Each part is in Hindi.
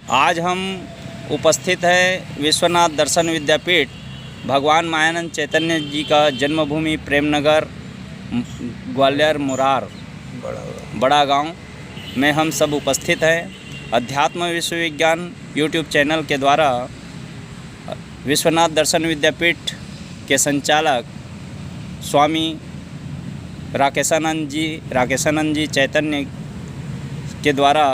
आज हम उपस्थित हैं विश्वनाथ दर्शन विद्यापीठ भगवान मायानंद चैतन्य जी का जन्मभूमि प्रेमनगर ग्वालियर मुरार बड़ा गांव में हम सब उपस्थित हैं। अध्यात्म विश्वविज्ञान यूट्यूब चैनल के द्वारा विश्वनाथ दर्शन विद्यापीठ के संचालक स्वामी राकेशानंद जी चैतन्य के द्वारा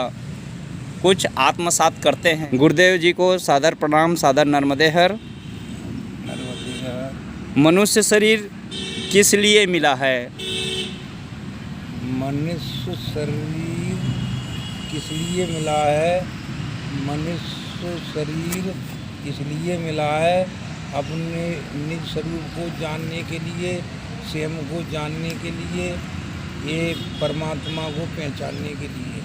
कुछ आत्मसात करते हैं। गुरुदेव जी को सादर प्रणाम, सादर नर्मदे हर। मनुष्य शरीर किस लिए मिला है? मनुष्य शरीर किस लिए मिला है? मनुष्य शरीर इसलिए मिला है अपने निज स्वरूप को जानने के लिए, स्वयं को जानने के लिए, ये परमात्मा को पहचानने के लिए।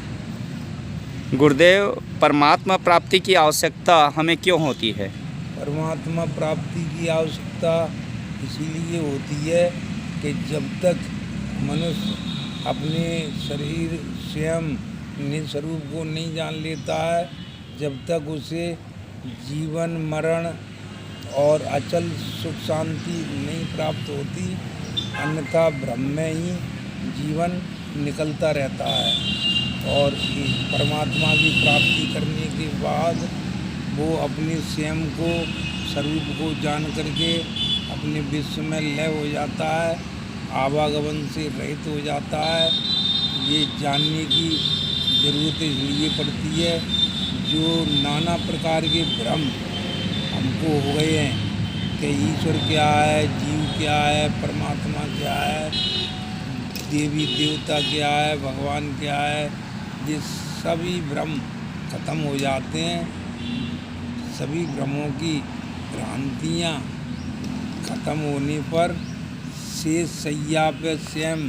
गुरुदेव, परमात्मा प्राप्ति की आवश्यकता हमें क्यों होती है? परमात्मा प्राप्ति की आवश्यकता इसीलिए होती है कि जब तक मनुष्य अपने शरीर स्वयं निज स्वरूप को नहीं जान लेता है, जब तक उसे जीवन मरण और अचल सुख शांति नहीं प्राप्त होती, अन्यथा ब्रह्म में ही जीवन निकलता रहता है। और परमात्मा की प्राप्ति करने के बाद वो अपने स्वयं को स्वरूप को जान करके अपने विश्व में लय हो जाता है, आवागमन से रहित हो जाता है। ये जानने की ज़रूरत इसलिए पड़ती है जो नाना प्रकार के भ्रम हमको हो गए हैं कि ईश्वर क्या है, जीव क्या है, परमात्मा क्या है, देवी देवता क्या है, भगवान क्या है। ये सभी भ्रम खत्म हो जाते हैं। सभी भ्रमों की भ्रांतियाँ खत्म होने पर शेष शैया पे स्वयं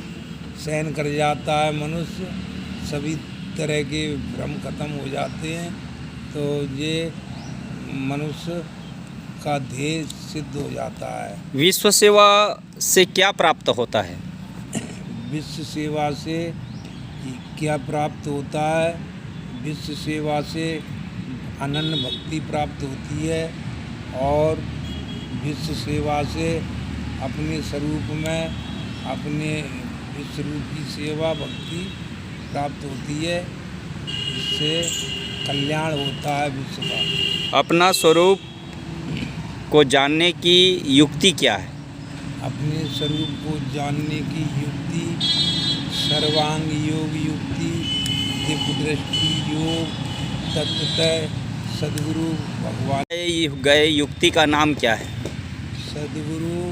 शयन कर जाता है मनुष्य। सभी तरह के भ्रम खत्म हो जाते हैं, तो ये मनुष्य का ध्येय सिद्ध हो जाता है। विश्व सेवा से क्या प्राप्त होता है? विश्व सेवा से क्या प्राप्त होता है? विश्व सेवा से अनन्य भक्ति प्राप्त होती है और विश्व सेवा से अपने स्वरूप में अपने विश्व रूप की सेवा भक्ति प्राप्त होती है। इससे कल्याण होता है विश्व का। अपना स्वरूप को जानने की युक्ति क्या है? अपने स्वरूप को जानने की युक्ति सर्वांग योग युक्ति, दिव्य दृष्टि योग, तत्वतः सद्गुरु भगवान गए युक्ति का नाम क्या है? सद्गुरु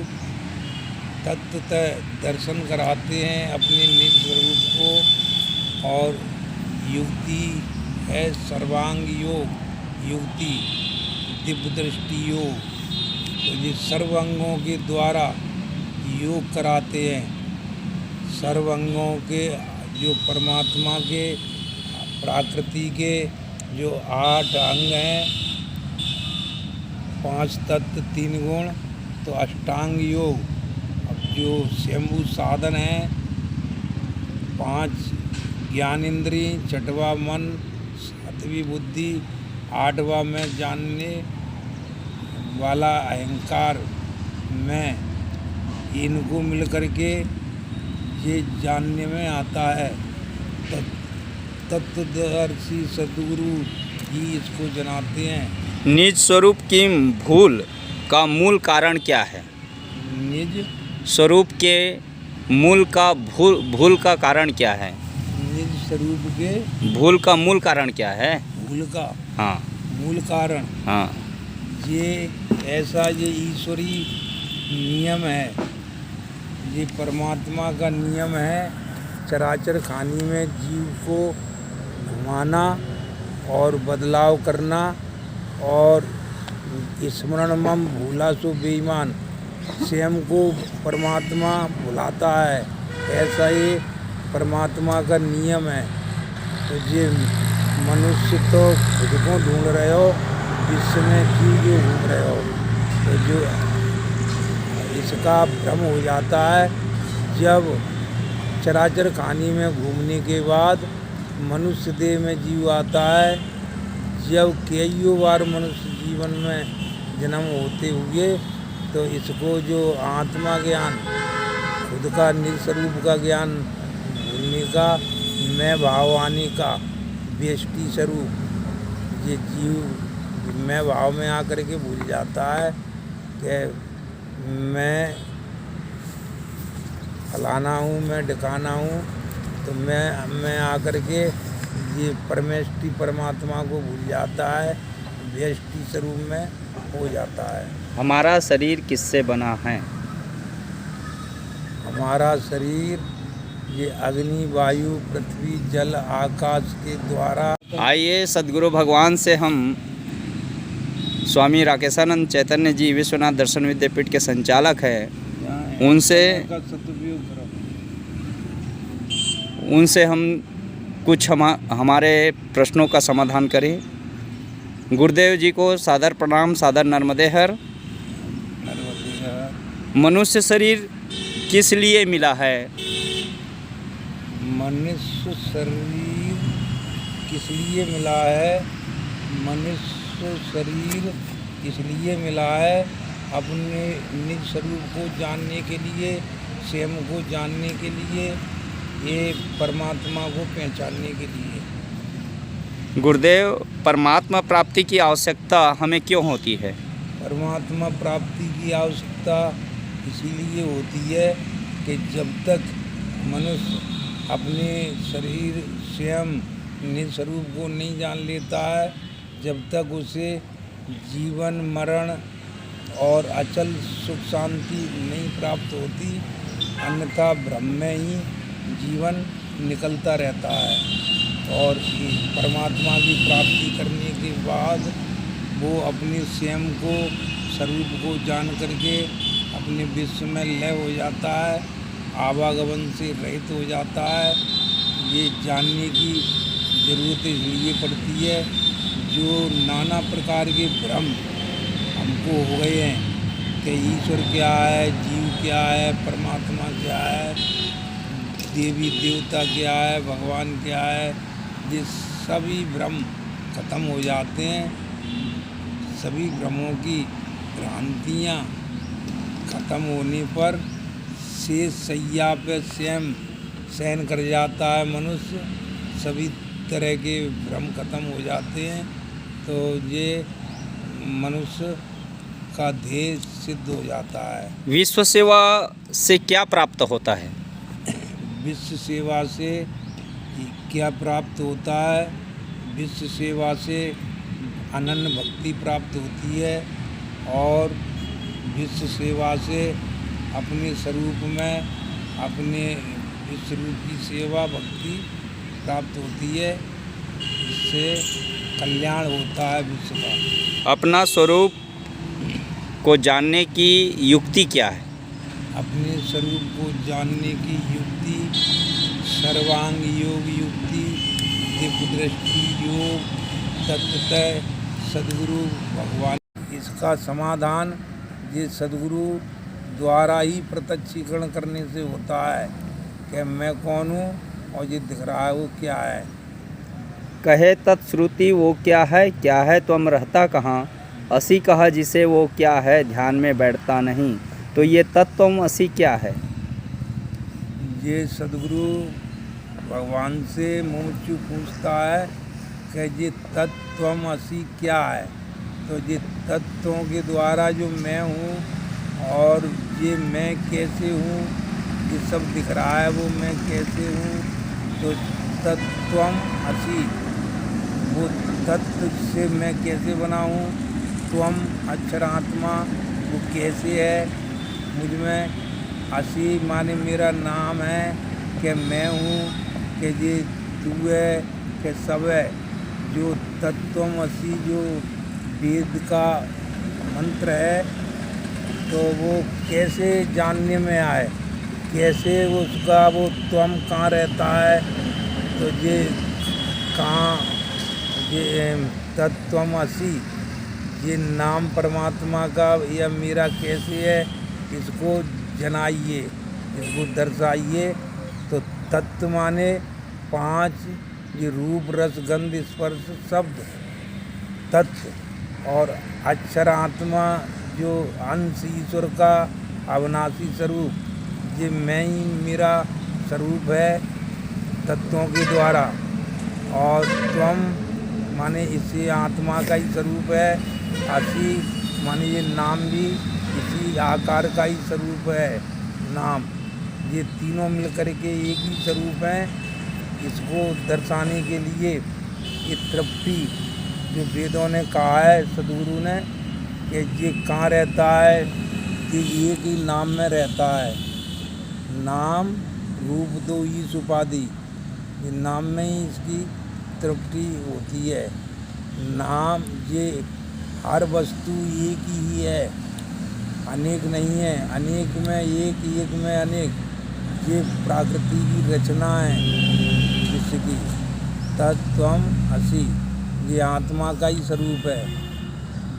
तत्वतः दर्शन कराते हैं अपने निज स्वरूप को, और युक्ति है सर्वांग योग युक्ति, दिव्य दृष्टि योग। तो ये सर्वांगों के द्वारा योग कराते हैं। सर्वांगों के जो परमात्मा के प्रकृति के जो 8 अंग हैं, 5 तत्व 3 गुण, तो अष्टांग योग। अब जो स्वयंभू साधन है, 5 ज्ञानेंद्रिय, 6वां मन, 7वीं बुद्धि, 8वां में जानने वाला अहंकार में, इनको मिल करके ये जानने में आता है। तत्वदर्शी सद्गुरु ही इसको जनाते हैं। निज स्वरूप की भूल का मूल कारण क्या है? निज स्वरूप के मूल का भूल का कारण क्या है? निज स्वरूप के भूल का मूल कारण क्या है? भूल का हाँ मूल कारण, हाँ ये ऐसा ये ईश्वरी नियम है, ये परमात्मा का नियम है। चराचर खानी में जीव को घुमाना और बदलाव करना, और स्मरण मम भूला सो बेईमान, स्वयं को परमात्मा भुलाता है। ऐसा ये परमात्मा का नियम है। तो ये मनुष्य तो खुद को ढूंढ रहे हो, विश्व में जीव जो घूम रहे हो, तो जो इसका भ्रम हो जाता है। जब चराचर कहानी में घूमने के बाद मनुष्य देह में जीव आता है, जब कई बार मनुष्य जीवन में जन्म होते हुए तो इसको जो आत्मा ज्ञान, खुद का निज स्वरूप का ज्ञान भूलने का, मैं भाव आने का, व्यष्टि स्वरूप ये जीव मैं भाव में आकर के भूल जाता है कि मैं फलाना हूँ, मैं ढिकाना हूँ। तो मैं आकर के ये परमेष्टि परमात्मा को भूल जाता है, व्यष्टि स्वरूप में हो जाता है। हमारा शरीर किससे बना है? हमारा शरीर ये अग्नि, वायु, पृथ्वी, जल, आकाश के द्वारा। आइए सद्गुरु भगवान से हम स्वामी राकेशानंद चैतन्य जी विश्वनाथ दर्शन विद्यापीठ के संचालक हैं, उनसे हम कुछ हमारे प्रश्नों का समाधान करें। गुरुदेव जी को सादर प्रणाम, सादर नर्मदे हर। मनुष्य शरीर किस लिए मिला है? मनुष्य शरीर किस लिए मिला है? मनुष्य शरीर इसलिए मिला है अपने निज स्वरूप को जानने के लिए, स्वयं को जानने के लिए, ये परमात्मा को पहचानने के लिए। गुरुदेव, परमात्मा प्राप्ति की आवश्यकता हमें क्यों होती है? परमात्मा प्राप्ति की आवश्यकता इसीलिए होती है कि जब तक मनुष्य अपने शरीर, स्वयं निज स्वरूप को नहीं जान लेता है, जब तक उसे जीवन, मरण और अचल सुख शांति नहीं प्राप्त होती, अन्यथा भ्रम में ही जीवन निकलता रहता है। और परमात्मा की प्राप्ति करने के बाद वो अपने स्वयं को, स्वरूप को जान करके अपने विश्व में लय हो जाता है, आवागमन से रहित हो जाता है। ये जानने की ज़रूरत इसलिए पड़ती है जो नाना प्रकार के भ्रम हमको हो गए हैं कि ईश्वर क्या है, जीव क्या है, परमात्मा क्या है, देवी देवता क्या है, भगवान क्या है। ये सभी भ्रम खत्म हो जाते हैं। सभी भ्रमों की भ्रांतियाँ खत्म होने पर शेष शैया पे स्वयं शयन कर जाता है मनुष्य। सभी तरह के भ्रम खत्म हो जाते हैं, तो ये मनुष्य का ध्येय सिद्ध हो जाता है। विश्व सेवा से क्या प्राप्त होता है? विश्व सेवा से क्या प्राप्त होता है? विश्व सेवा से अनन्य भक्ति प्राप्त होती है और विश्व सेवा से अपने स्वरूप में, अपने विश्व रूप की सेवा भक्ति प्राप्त होती है। इससे कल्याण होता है विश्व का। अपना स्वरूप को जानने की युक्ति क्या है? अपने स्वरूप को जानने की युक्ति सर्वांग योग युक्ति, दिव्य दृष्टि योग, तत्वतः सद्गुरु भगवान। इसका समाधान ये सद्गुरु द्वारा ही प्रत्यक्षीकरण करने से होता है कि मैं कौन हूँ और ये दिख रहा है वो क्या है। कहे तत्श्रुति वो क्या है तुम रहता कहाँ, असी कहा जिसे वो क्या है, ध्यान में बैठता नहीं। तो ये तत्वम असी क्या है? ये सद्गुरु भगवान से मुमुक्षु पूछता है कि ये तत्वम असी क्या है। तो ये तत्वों के द्वारा जो मैं हूँ और ये मैं कैसे हूँ, ये सब दिख रहा है वो मैं कैसे हूँ। तो तत्वम असी, वो तत्व से मैं कैसे बना हूँ। त्वम अक्षर आत्मा वो कैसे है मुझ में। असी माने मेरा नाम है कि मैं हूँ, कि ये तू है, कि सब है। जो तत्वम असी जो वेद का मंत्र है, तो वो कैसे जानने में आए, कैसे उसका वो त्वम कहाँ रहता है। तो ये कहाँ, ये तत्वम असी, ये नाम परमात्मा का या मेरा कैसे है, इसको जनाइए, इसको दर्शाइए। तो तत्व माने 5, ये रूप रस गंध स्पर्श शब्द, तत्व और अक्षर आत्मा जो अंश ईश्वर का अविनाशी स्वरूप, ये मैं ही मेरा स्वरूप है तत्वों के द्वारा। और त्वम माने इसी आत्मा का ही स्वरूप है। असी माने ये नाम भी इसी आकार का ही स्वरूप है। नाम ये तीनों मिलकर के एक ही स्वरूप है। इसको दर्शाने के लिए ये तृप्ति जो वेदों ने कहा है, सद्गुरु ने, कि ये कहाँ रहता है, कि एक ही नाम में रहता है। नाम रूप दो ईश उपाधि, ये नाम में ही इसकी तृप्ति होती है। नाम ये हर वस्तु एक ही है, अनेक नहीं है। अनेक में एक, एक में अनेक, ये प्रकृति की रचना है जिसकी। तत्त्वम असि, ये आत्मा का ही स्वरूप है,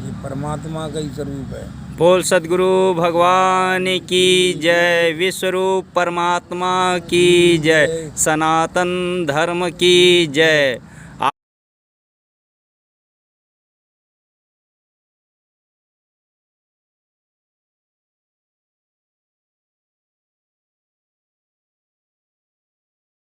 ये परमात्मा का ही स्वरूप है। बोल सद्गुरु भगवान की जय, विश्वरूप परमात्मा की जय, सनातन धर्म की जय।